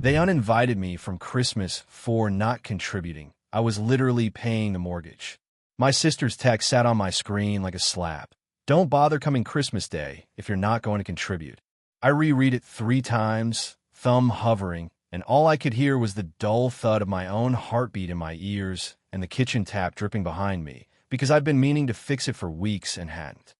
They uninvited me from Christmas for not contributing. I was literally paying the mortgage. My sister's text sat on my screen like a slap. Don't bother coming Christmas Day if you're not going to contribute. I reread it 3 times, thumb hovering, and all I could hear was the dull thud of my own heartbeat in my ears and the kitchen tap dripping behind me, because I'd been meaning to fix it for weeks and hadn't.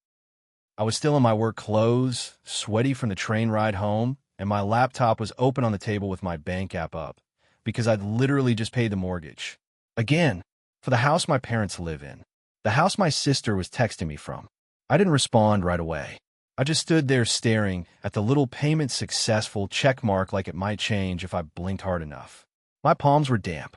I was still in my work clothes, sweaty from the train ride home, and my laptop was open on the table with my bank app up, because I'd literally just paid the mortgage. Again, for the house my parents live in. The house my sister was texting me from. I didn't respond right away. I just stood there staring at the little payment successful check mark like it might change if I blinked hard enough. My palms were damp.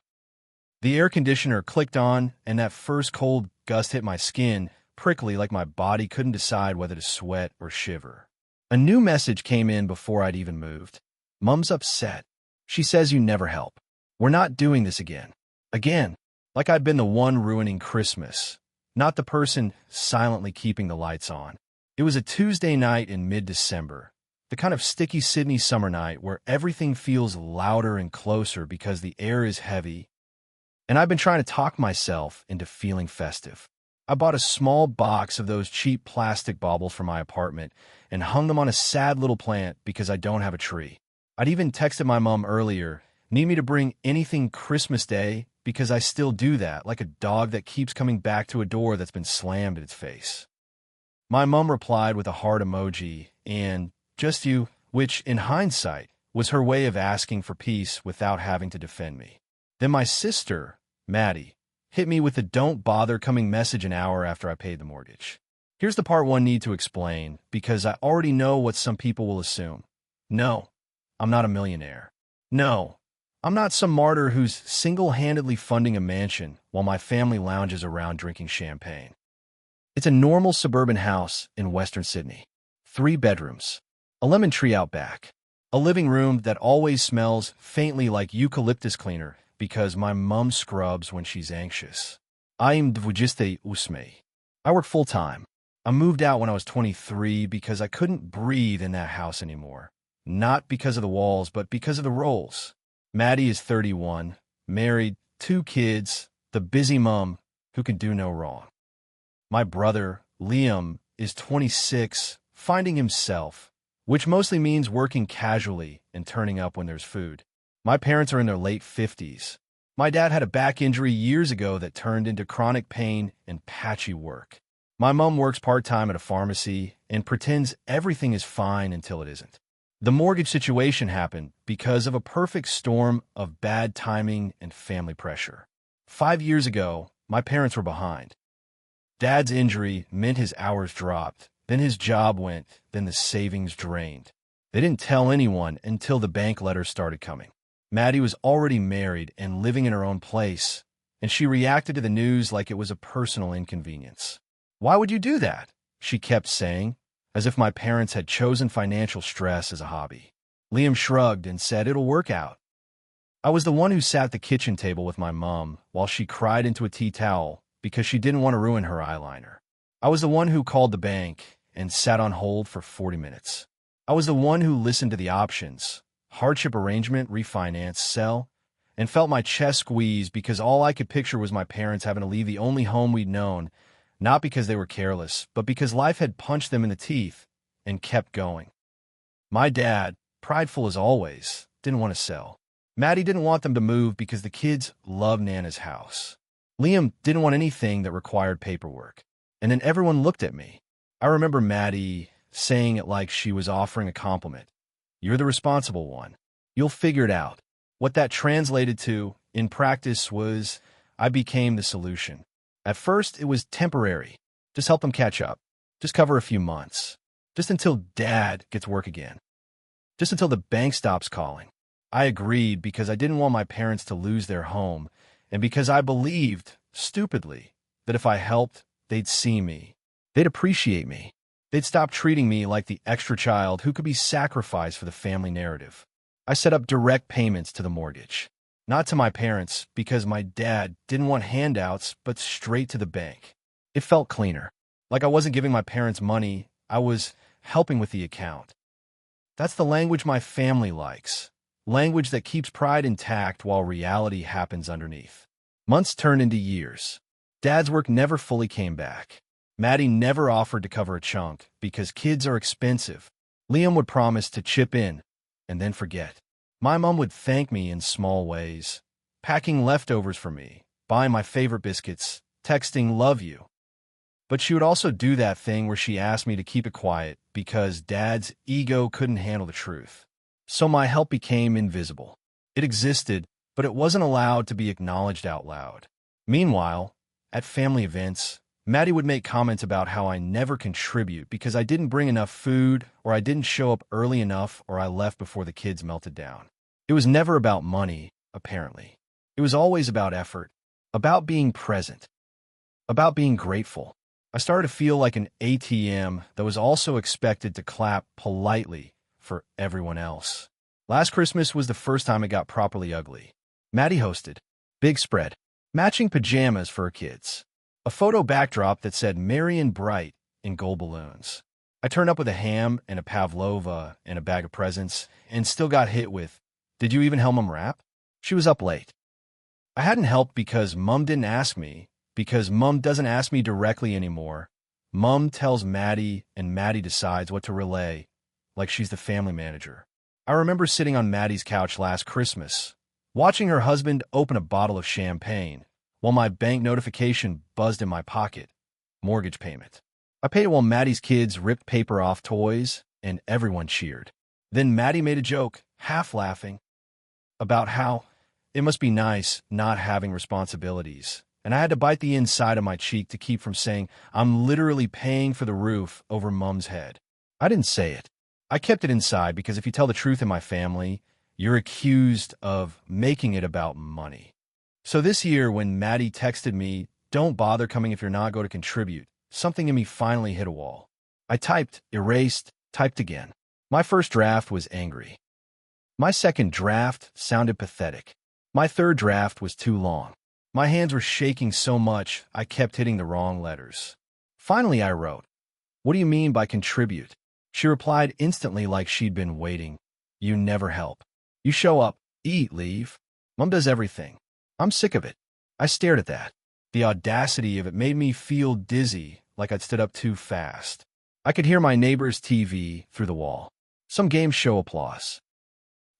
The air conditioner clicked on, and that first cold gust hit my skin, prickly like my body couldn't decide whether to sweat or shiver. A new message came in before I'd even moved. Mom's upset. She says you never help. We're not doing this again. Again, like I'd been the one ruining Christmas, not the person silently keeping the lights on. It was a Tuesday night in mid-December, the kind of sticky Sydney summer night where everything feels louder and closer because the air is heavy, and I've been trying to talk myself into feeling festive. I bought a small box of those cheap plastic baubles for my apartment and hung them on a sad little plant because I don't have a tree. I'd even texted my mom earlier, need me to bring anything Christmas Day, because I still do that, like a dog that keeps coming back to a door that's been slammed in its face. My mom replied with a heart emoji and just you, which, in hindsight, was her way of asking for peace without having to defend me. Then my sister, Maddie, hit me with the don't bother coming message an hour after I paid the mortgage. Here's the part one need to explain, because I already know what some people will assume. No, I'm not a millionaire. No, I'm not some martyr who's single-handedly funding a mansion while my family lounges around drinking champagne. It's a normal suburban house in Western Sydney. 3 bedrooms, a lemon tree out back, a living room that always smells faintly like eucalyptus cleaner because my mom scrubs when she's anxious. I'm 28. I work full-time. I moved out when I was 23 because I couldn't breathe in that house anymore. Not because of the walls, but because of the roles. Maddie is 31, married, 2 kids, the busy mom who can do no wrong. My brother, Liam, is 26, finding himself, which mostly means working casually and turning up when there's food. My parents are in their late 50s. My dad had a back injury years ago that turned into chronic pain and patchy work. My mom works part-time at a pharmacy and pretends everything is fine until it isn't. The mortgage situation happened because of a perfect storm of bad timing and family pressure. 5 years ago, my parents were behind. Dad's injury meant his hours dropped, then his job went, then the savings drained. They didn't tell anyone until the bank letters started coming. Maddie was already married and living in her own place, and she reacted to the news like it was a personal inconvenience. Why would you do that? She kept saying, as if my parents had chosen financial stress as a hobby. Liam shrugged and said it'll work out. I was the one who sat at the kitchen table with my mom while she cried into a tea towel because she didn't want to ruin her eyeliner. I was the one who called the bank and sat on hold for 40 minutes. I was the one who listened to the options, hardship arrangement, refinance, sell, and felt my chest squeeze because all I could picture was my parents having to leave the only home we'd known, not because they were careless, but because life had punched them in the teeth and kept going. My dad, prideful as always, didn't want to sell. Maddie didn't want them to move because the kids loved Nana's house. Liam didn't want anything that required paperwork. And then everyone looked at me. I remember Maddie saying it like she was offering a compliment. You're the responsible one. You'll figure it out. What that translated to, in practice, was I became the solution. At first, it was temporary. Just help them catch up. Just cover a few months. Just until Dad gets work again. Just until the bank stops calling. I agreed because I didn't want my parents to lose their home, and because I believed, stupidly, that if I helped, they'd see me. They'd appreciate me. They'd stop treating me like the extra child who could be sacrificed for the family narrative. I set up direct payments to the mortgage. Not to my parents, because my dad didn't want handouts, but straight to the bank. It felt cleaner. Like I wasn't giving my parents money, I was helping with the account. That's the language my family likes. language that keeps pride intact while reality happens underneath. Months turned into years. Dad's work never fully came back. Maddie never offered to cover a chunk because kids are expensive. Liam would promise to chip in and then forget. My mom would thank me in small ways, packing leftovers for me, buying my favorite biscuits, texting "love you." But she would also do that thing where she asked me to keep it quiet because Dad's ego couldn't handle the truth. So my help became invisible. It existed, but it wasn't allowed to be acknowledged out loud. Meanwhile, at family events, Maddie would make comments about how I never contribute because I didn't bring enough food, or I didn't show up early enough, or I left before the kids melted down. It was never about money, apparently. It was always about effort, about being present, about being grateful. I started to feel like an ATM that was also expected to clap politely for everyone else. Last Christmas was the first time it got properly ugly. Maddie hosted. Big spread. Matching pajamas for her kids. A photo backdrop that said "Merry and Bright" in gold balloons. I turned up with a ham and a pavlova and a bag of presents and still got hit with, "Did you even help Mom wrap?" She was up late. I hadn't helped because Mom didn't ask me, because Mom doesn't ask me directly anymore. Mom tells Maddie, and Maddie decides what to relay, like she's the family manager. I remember sitting on Maddie's couch last Christmas, watching her husband open a bottle of champagne, while my bank notification buzzed in my pocket. Mortgage payment. I paid it while Maddie's kids ripped paper off toys, and everyone cheered. Then Maddie made a joke, half laughing, about how it must be nice not having responsibilities. And I had to bite the inside of my cheek to keep from saying, "I'm literally paying for the roof over Mom's head." I didn't say it. I kept it inside because if you tell the truth in my family, you're accused of making it about money. So this year, when Maddie texted me, "Don't bother coming if you're not going to contribute," something in me finally hit a wall. I typed, erased, typed again. My first draft was angry. My second draft sounded pathetic. My third draft was too long. My hands were shaking so much, I kept hitting the wrong letters. Finally, I wrote, "What do you mean by contribute?" She replied instantly like she'd been waiting. "You never help. You show up, eat, leave. Mom does everything." I'm sick of it. I stared at that. The audacity of it made me feel dizzy, like I'd stood up too fast. I could hear my neighbor's TV through the wall. Some game show applause.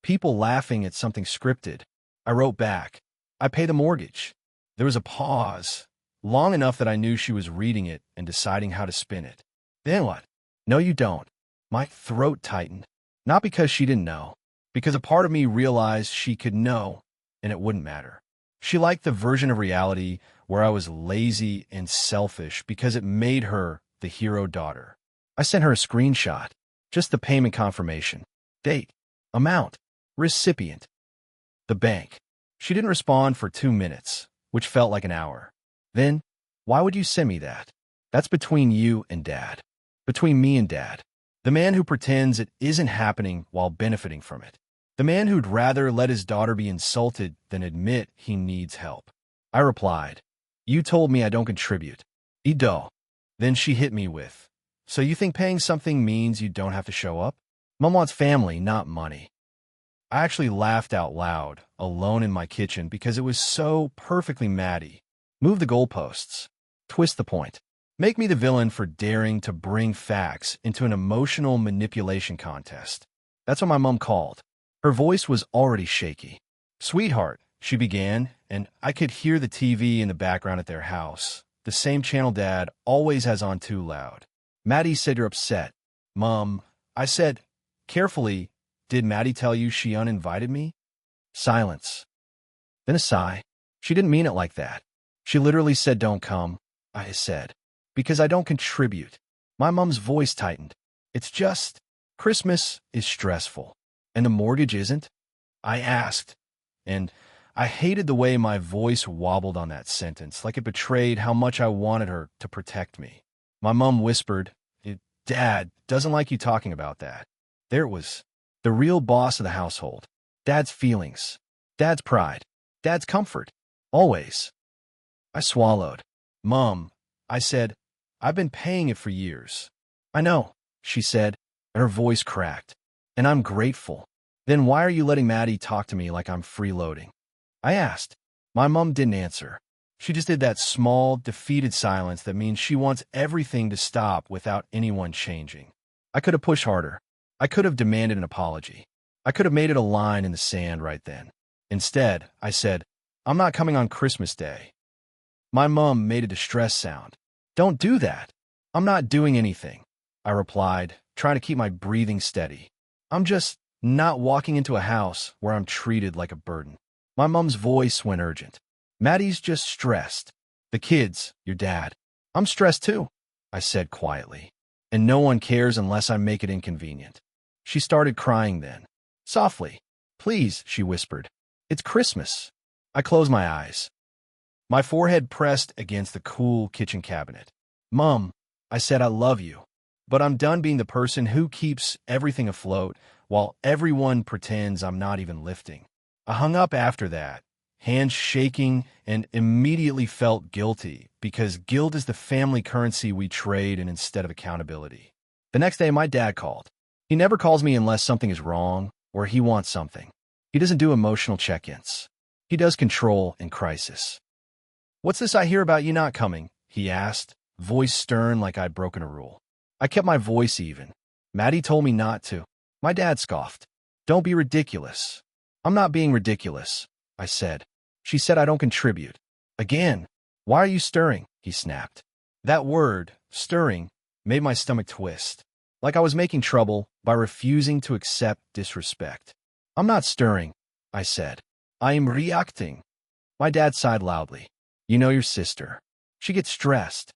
People laughing at something scripted. I wrote back, "I pay the mortgage." There was a pause, long enough that I knew she was reading it and deciding how to spin it. "Then what?" "No, you don't." My throat tightened. Not because she didn't know, because a part of me realized she could know, and it wouldn't matter. She liked the version of reality where I was lazy and selfish because it made her the hero daughter. I sent her a screenshot, just the payment confirmation, date, amount, recipient, the bank. She didn't respond for 2 minutes, which felt like an hour. Then, "Why would you send me that? That's between you and Dad. Between me and Dad. The man who pretends it isn't happening while benefiting from it. The man who'd rather let his daughter be insulted than admit he needs help." I replied, "You told me I don't contribute. Ido." Then she hit me with, "So you think paying something means you don't have to show up? Mom wants family, not money." I actually laughed out loud, alone in my kitchen, because it was so perfectly Maddie. Move the goalposts. Twist the point. Make me the villain for daring to bring facts into an emotional manipulation contest. That's what my mom called. Her voice was already shaky. "Sweetheart," she began, and I could hear the TV in the background at their house, the same channel Dad always has on too loud. "Maddie said you're upset." "Mom," I said, carefully, "did Maddie tell you she uninvited me?" Silence. Then a sigh. "She didn't mean it like that. She literally said don't come," I said, "because I don't contribute." My mom's voice tightened. "It's just, Christmas is stressful. And the mortgage isn't?" I asked, and I hated the way my voice wobbled on that sentence, like it betrayed how much I wanted her to protect me. My mom whispered, "Dad doesn't like you talking about that." There it was. The real boss of the household. Dad's feelings. Dad's pride. Dad's comfort. Always. I swallowed. "Mom," I said, "I've been paying it for years." "I know," she said, and her voice cracked. "And I'm grateful." Then why are you letting Maddie talk to me like I'm freeloading? I asked. My mom didn't answer. She just did that small, defeated silence that means she wants everything to stop without anyone changing. I could have pushed harder. I could have demanded an apology. I could have made it a line in the sand right then. Instead, I said, I'm not coming on Christmas Day. My mom made a distressed sound. Don't do that. I'm not doing anything, I replied, trying to keep my breathing steady. I'm just not walking into a house where I'm treated like a burden. My mom's voice went urgent. Maddie's just stressed. The kids, your dad. I'm stressed too, I said quietly. And no one cares unless I make it inconvenient. She started crying then. Softly. Please, she whispered. It's Christmas. I closed my eyes. My forehead pressed against the cool kitchen cabinet. Mom, I said I love you, but I'm done being the person who keeps everything afloat while everyone pretends I'm not even lifting. I hung up after that, hands shaking, and immediately felt guilty because guilt is the family currency we trade in instead of accountability. The next day, my dad called. He never calls me unless something is wrong or he wants something. He doesn't do emotional check-ins. He does control in crisis. What's this I hear about you not coming? He asked, voice stern like I'd broken a rule. I kept my voice even. Maddie told me not to. My dad scoffed. Don't be ridiculous. I'm not being ridiculous, I said. She said I don't contribute. Again. Why are you stirring? He snapped. That word, stirring, made my stomach twist. Like I was making trouble by refusing to accept disrespect. I'm not stirring, I said. I am reacting. My dad sighed loudly. You know your sister. She gets stressed.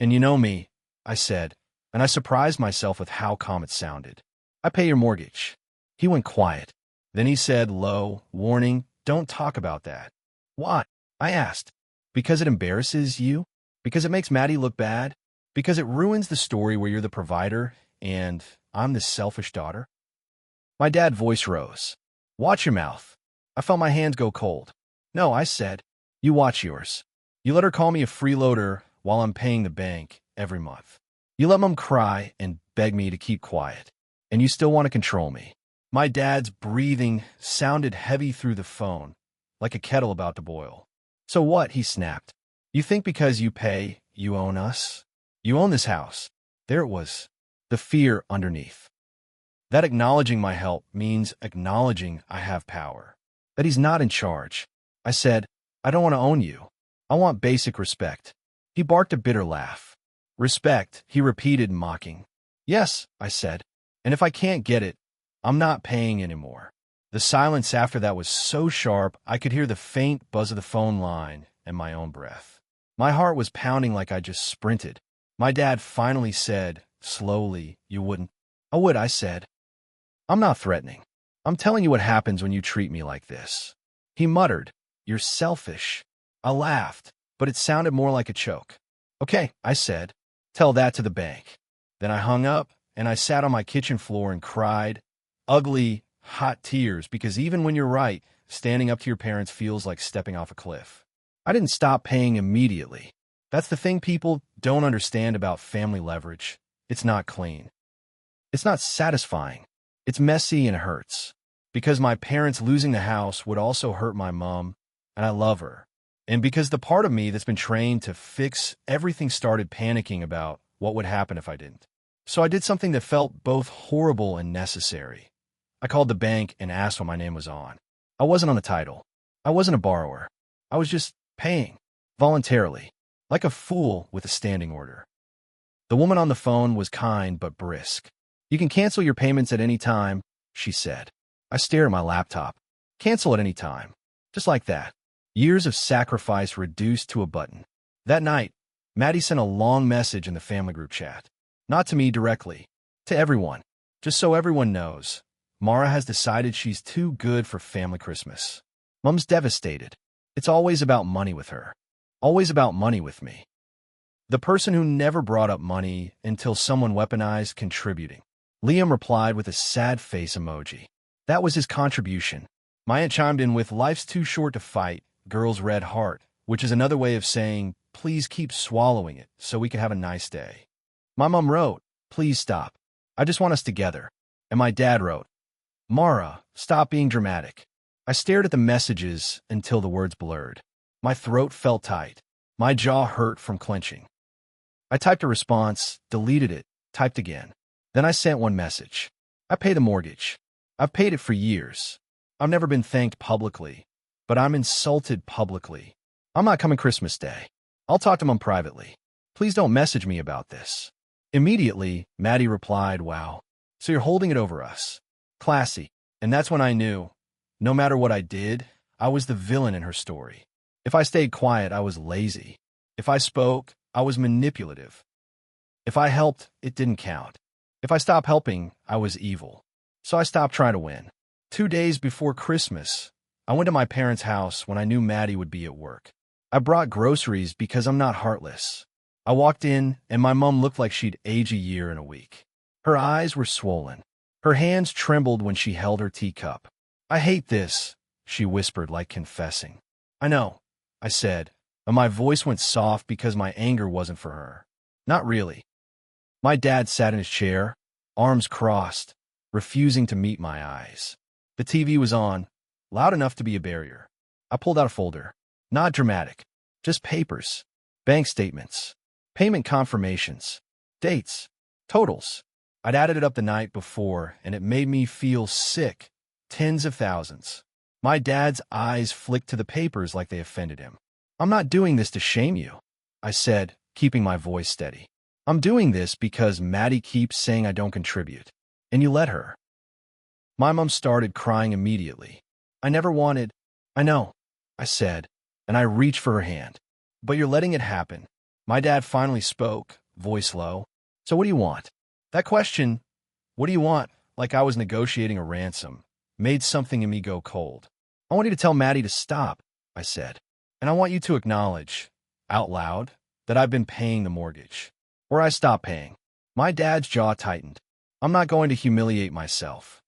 And you know me, I said, and I surprised myself with how calm it sounded. I pay your mortgage. He went quiet. Then he said, low, warning, don't talk about that. Why? I asked. Because it embarrasses you? Because it makes Maddie look bad? Because it ruins the story where you're the provider and I'm the selfish daughter? My dad's voice rose. Watch your mouth. I felt my hands go cold. No, I said. You watch yours. You let her call me a freeloader while I'm paying the bank every month. You let Mom cry and beg me to keep quiet. And you still want to control me. My dad's breathing sounded heavy through the phone, like a kettle about to boil. So what? He snapped. You think because you pay, you own us? You own this house. There it was. The fear underneath. That acknowledging my help means acknowledging I have power. That he's not in charge. I said, I don't want to own you. I want basic respect. He barked a bitter laugh. Respect, he repeated, mocking. Yes, I said. And if I can't get it, I'm not paying anymore. The silence after that was so sharp, I could hear the faint buzz of the phone line and my own breath. My heart was pounding like I just sprinted. My dad finally said, slowly, you wouldn't. I would, I said. I'm not threatening. I'm telling you what happens when you treat me like this. He muttered, you're selfish. I laughed, but it sounded more like a choke. Okay, I said. Tell that to the bank. Then I hung up, and I sat on my kitchen floor and cried. Ugly, hot tears, because even when you're right, standing up to your parents feels like stepping off a cliff. I didn't stop paying immediately. That's the thing people don't understand about family leverage. It's not clean. It's not satisfying. It's messy and hurts. Because my parents losing the house would also hurt my mom, and I love her. And because the part of me that's been trained to fix everything started panicking about what would happen if I didn't. So I did something that felt both horrible and necessary. I called the bank and asked what my name was on. I wasn't on the title. I wasn't a borrower. I was just paying, voluntarily, like a fool with a standing order. The woman on the phone was kind but brisk. You can cancel your payments at any time, she said. I stared at my laptop. Cancel at any time. Just like that. Years of sacrifice reduced to a button. That night, Maddie sent a long message in the family group chat. Not to me directly. To everyone. Just so everyone knows. Mara has decided she's too good for family Christmas. Mom's devastated. It's always about money with her. Always about money with me. The person who never brought up money until someone weaponized contributing. Liam replied with a sad face emoji. That was his contribution. My aunt chimed in with, life's too short to fight, girl's red heart, which is another way of saying, please keep swallowing it so we can have a nice day. My mom wrote, please stop. I just want us together. And my dad wrote, Mara, stop being dramatic. I stared at the messages until the words blurred. My throat felt tight. My jaw hurt from clenching. I typed a response, deleted it, typed again. Then I sent one message. I pay the mortgage. I've paid it for years. I've never been thanked publicly, but I'm insulted publicly. I'm not coming Christmas Day. I'll talk to Mom privately. Please don't message me about this. Immediately, Maddie replied, wow, so you're holding it over us. Classy. And that's when I knew, no matter what I did, I was the villain in her story. If I stayed quiet, I was lazy. If I spoke, I was manipulative. If I helped, it didn't count. If I stopped helping, I was evil. So I stopped trying to win. 2 days before Christmas, I went to my parents' house when I knew Maddie would be at work. I brought groceries because I'm not heartless. I walked in, and my mom looked like she'd age a year in a week. Her eyes were swollen. Her hands trembled when she held her teacup. I hate this, she whispered like confessing. I know, I said, and my voice went soft because my anger wasn't for her. Not really. My dad sat in his chair, arms crossed, refusing to meet my eyes. The TV was on, loud enough to be a barrier. I pulled out a folder. Not dramatic. Just papers. Bank statements. Payment confirmations. Dates. Totals. I'd added it up the night before, and it made me feel sick. Tens of thousands. My dad's eyes flicked to the papers like they offended him. I'm not doing this to shame you, I said, keeping my voice steady. I'm doing this because Maddie keeps saying I don't contribute. And you let her. My mom started crying immediately. I never wanted. I know, I said, and I reached for her hand. But you're letting it happen. My dad finally spoke, voice low. So what do you want? That question, what do you want, like I was negotiating a ransom, made something in me go cold. I want you to tell Maddie to stop, I said. And I want you to acknowledge, out loud, that I've been paying the mortgage. Or I stopped paying. My dad's jaw tightened. I'm not going to humiliate myself.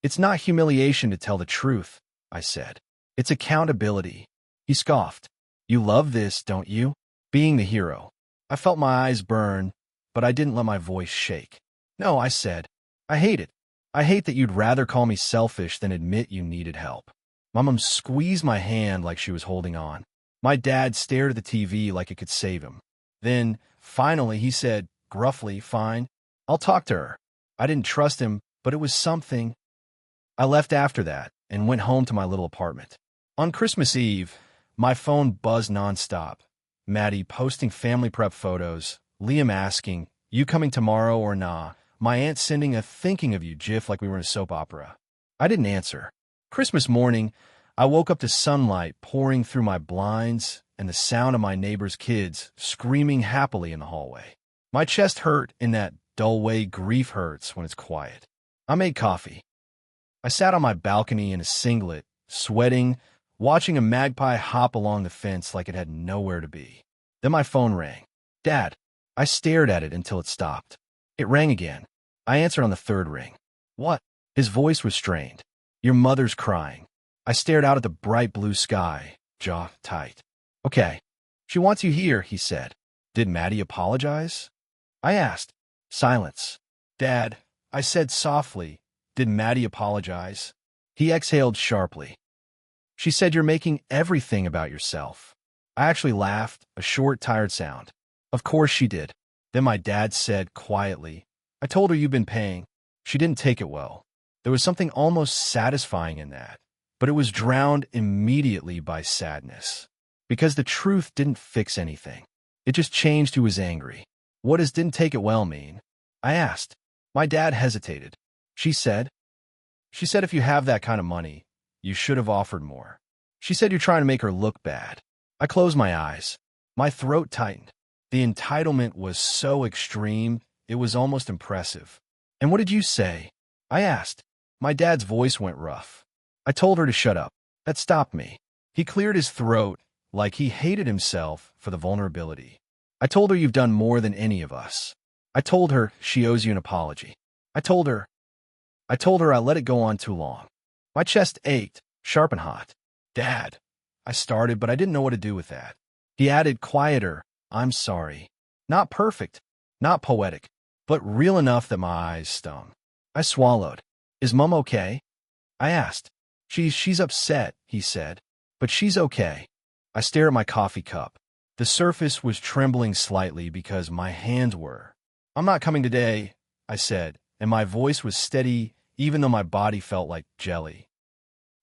It's not humiliation to tell the truth, I said. It's accountability. He scoffed. You love this, don't you? Being the hero. I felt my eyes burn, but I didn't let my voice shake. No, I said. I hate it. I hate that you'd rather call me selfish than admit you needed help. My mom squeezed my hand like she was holding on. My dad stared at the TV like it could save him. Then, finally, he said, gruffly, fine, I'll talk to her. I didn't trust him, but it was something. I left after that and went home to my little apartment. On Christmas Eve, my phone buzzed nonstop. Maddie posting family prep photos, Liam asking, you coming tomorrow or nah? My aunt sending a thinking of you gif like we were in a soap opera. I didn't answer. Christmas morning, I woke up to sunlight pouring through my blinds and the sound of my neighbor's kids screaming happily in the hallway. My chest hurt in that dull way grief hurts when it's quiet. I made coffee. I sat on my balcony in a singlet, sweating, watching a magpie hop along the fence like it had nowhere to be. Then my phone rang. Dad. I stared at it until it stopped. It rang again. I answered on the third ring. What? His voice was strained. Your mother's crying. I stared out at the bright blue sky, jaw tight. Okay. She wants you here, he said. Did Maddie apologize? I asked. Silence. Dad, I said softly, did Maddie apologize? He exhaled sharply. She said you're making everything about yourself. I actually laughed, a short, tired sound. Of course she did. Then my dad said quietly, I told her you've been paying. She didn't take it well. There was something almost satisfying in that, but it was drowned immediately by sadness. Because the truth didn't fix anything. It just changed who was angry. What does didn't take it well mean? I asked. My dad hesitated. She said if you have that kind of money, you should have offered more. She said you're trying to make her look bad. I closed my eyes. My throat tightened. The entitlement was so extreme, it was almost impressive. And what did you say? I asked. My dad's voice went rough. I told her to shut up. That stopped me. He cleared his throat like he hated himself for the vulnerability. I told her you've done more than any of us. I told her she owes you an apology. I told her I let it go on too long. My chest ached, sharp and hot. Dad, I started, but I didn't know what to do with that. He added quieter, I'm sorry. Not perfect, not poetic, but real enough that my eyes stung. I swallowed. Is Mom okay? I asked. She's upset, he said. But she's okay. I stared at my coffee cup. The surface was trembling slightly because my hands were. I'm not coming today, I said, and my voice was steady even though my body felt like jelly.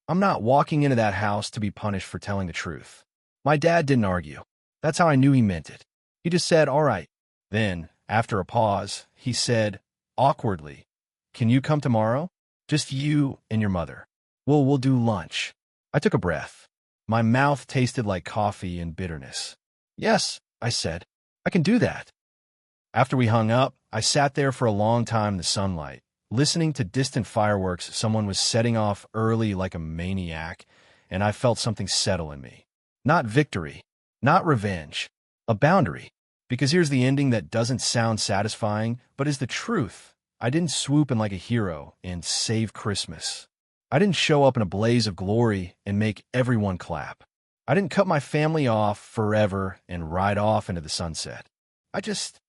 I'm not walking into that house to be punished for telling the truth. My dad didn't argue. That's how I knew he meant it. He just said, all right. Then, after a pause, he said, awkwardly, can you come tomorrow? Just you and your mother. We'll do lunch. I took a breath. My mouth tasted like coffee and bitterness. Yes, I said. I can do that. After we hung up, I sat there for a long time in the sunlight, listening to distant fireworks someone was setting off early like a maniac, and I felt something settle in me. Not victory, not revenge, a boundary. Because here's the ending that doesn't sound satisfying, but is the truth. I didn't swoop in like a hero and save Christmas. I didn't show up in a blaze of glory and make everyone clap. I didn't cut my family off forever and ride off into the sunset. I just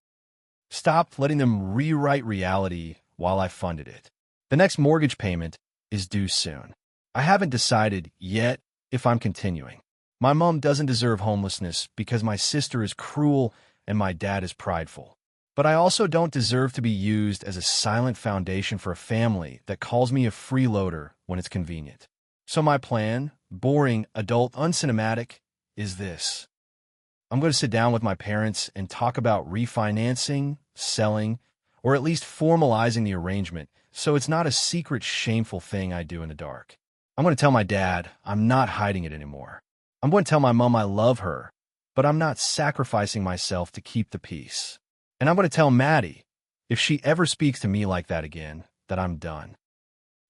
stopped letting them rewrite reality while I funded it. The next mortgage payment is due soon. I haven't decided yet if I'm continuing. My mom doesn't deserve homelessness because my sister is cruel and my dad is prideful. But I also don't deserve to be used as a silent foundation for a family that calls me a freeloader when it's convenient. So my plan, boring, adult, uncinematic, is this. I'm going to sit down with my parents and talk about refinancing, selling, or at least formalizing the arrangement so it's not a secret, shameful thing I do in the dark. I'm going to tell my dad I'm not hiding it anymore. I'm going to tell my mom I love her, but I'm not sacrificing myself to keep the peace. And I'm going to tell Maddie, if she ever speaks to me like that again, that I'm done.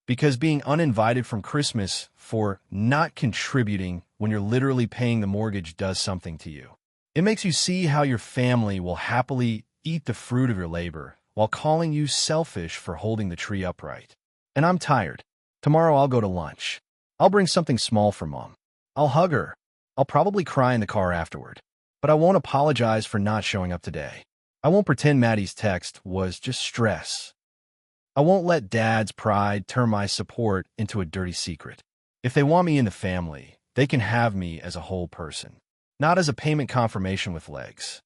Because being uninvited from Christmas for not contributing when you're literally paying the mortgage does something to you. It makes you see how your family will happily eat the fruit of your labor while calling you selfish for holding the tree upright. And I'm tired. Tomorrow I'll go to lunch. I'll bring something small for Mom. I'll hug her. I'll probably cry in the car afterward. But I won't apologize for not showing up today. I won't pretend Maddie's text was just stress. I won't let Dad's pride turn my support into a dirty secret. If they want me in the family, they can have me as a whole person, not as a payment confirmation with legs.